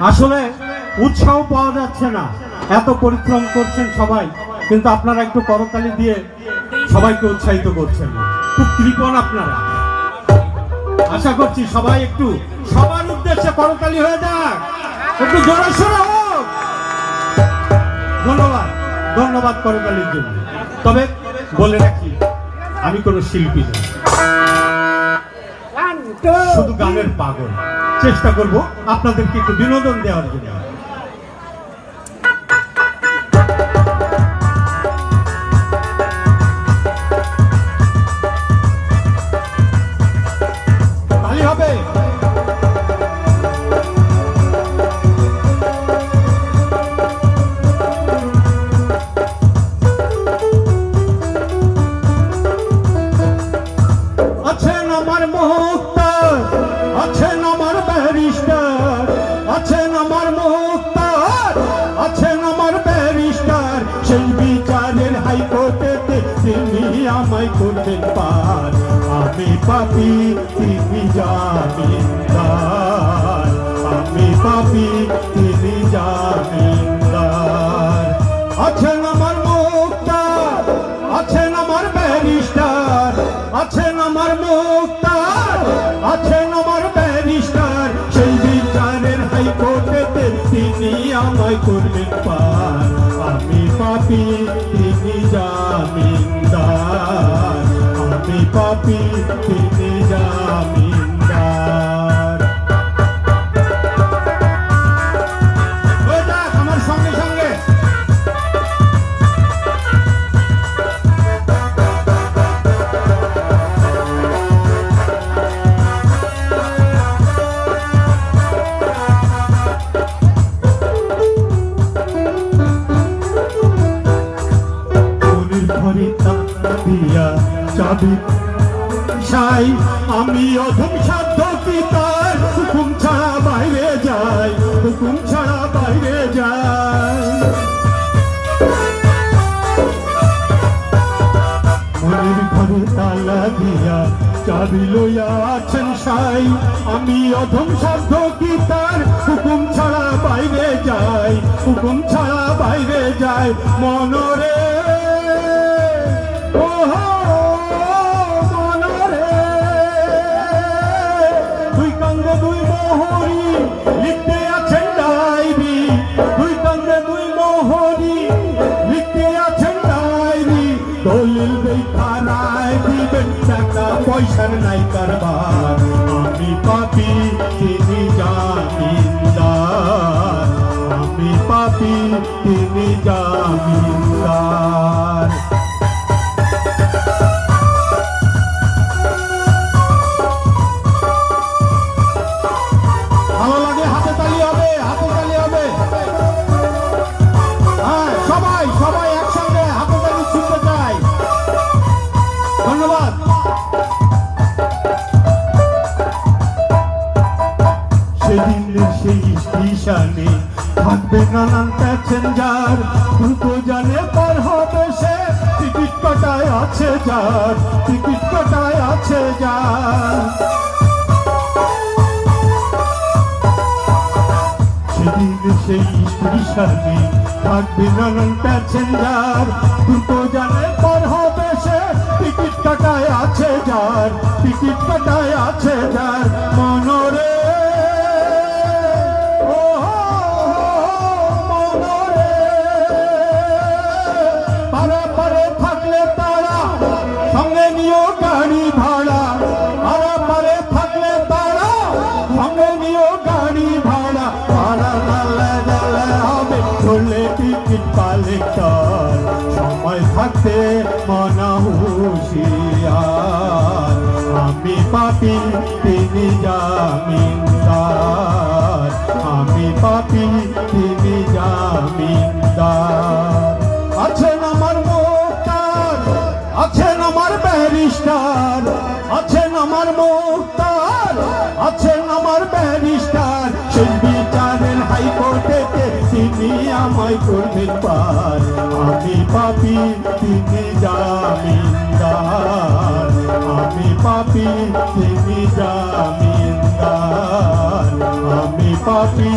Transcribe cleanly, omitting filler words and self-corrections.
আসলে উৎসাহ পাওয়া যাচ্ছে না, এত পরিশ্রম করছেন সবাই, কিন্তু আপনারা একটু করতালি দিয়ে সবাইকে উৎসাহিত করছেন না। খুব কৃপণ আপনারা। আশা করছি সবাই একটু সবার উদ্দেশ্যে করতালি হয়ে যাক, একটু জোরে সোরে হোক। ধন্যবাদ, ধন্যবাদ করতালির জন্য। তবে বলে রাখি, আমি কোনো শিল্পী নই, শুধু গানের পাগল। চেষ্টা করব আপনাদেরকে একটু বিনোদন দেওয়ার জন্য। তালি হবে। আছেন আমার মুক্তার, আছেন আমার ব্যারিস্টার, আছেন আমার মুক্তার, আছেন আমার ব্যারিস্টার। সেই বিচারের হাইকোর্টেতে তিনি আমায় করবেন পার। আমি পাপী, তিনি জামিনদার। আমি পাপী, তিনি জামিনদার। আছেন আমার মুক্তার, আছেন আমার ব্যারিস্টার, আছেন আমার মুক্তার, আছেন আমার ব্যারিস্টার। সেই বিচারের হাইকোর্টেতে তিনি আমায় করবেন পার। আমি পাপী, তিনি জামিনদার। আমি পাপী, তিনি জামিনদার। হয়ে যাক আমার সঙ্গে সঙ্গে। ঘরে তালা দিয়া চাবি সাই, আমি অধম সাধ্য কি তার হুকুম ছাড়া বাইরে যাই, হুকুম ছাড়া বাইরে যাই। মনের ঘরে তালা দিয়া চাবি লইয়া আছেন সাই, আমি অধম সাধ্য কি তার হুকুম ছাড়া বাইরে যাই, হুকুম ছাড়া বাইরে যাই। মনরে লিখতে আছেন ডায়েরি, দুই কান্দে দুই মোহরি লিখতে আছেন ডায়েরি। দলিল বেখানায় দিবেন টাকা পয়সার নাই কারবার। আমি পাপী, তিনি জামিনদার। আমি পাপী, তিনি জামিনদার। সেদিনের সেই স্টেশনে থাকবে নানান প্যাসেঞ্জার, দ্রুত জানে পার হবে সে, টিকিট কাটায় আছে যার, টিকিট কাটায় আছে যার। সেদিন সেই স্টেশনে থাকবে নানান প্যাসেঞ্জার, দ্রুত জানে পার হবে সে, টিকিট কাটায় আছে যার, টিকিট কাটায় আছে যার। মনরে সঙ্গে নিও গাড়ি ভাড়া, পারা পারে থাকলে তারা সঙ্গে নিও গাড়ি ভাড়া। ভাড়া নালে গেলে হবে চলে টিকিট কালেক্টর, সময় থাকতে মনা হুঁশিয়ার। আমি পাপী, তিনি জামিনদার। আমি পাপী, তিনি জামিনদার। আছেন আমার মুক্তার, আছেন আমার ব্যারিস্টার, আছেন আমার মুক্তার, আছেন আমার ব্যারিস্টার। সেই বিচারের হাইকোর্টেতে তিনি আমায় করবেন পার। আমি পাপী, তিনি জামিনদার। আমি পাপী, তিনি জামিনদার। আমি পাপি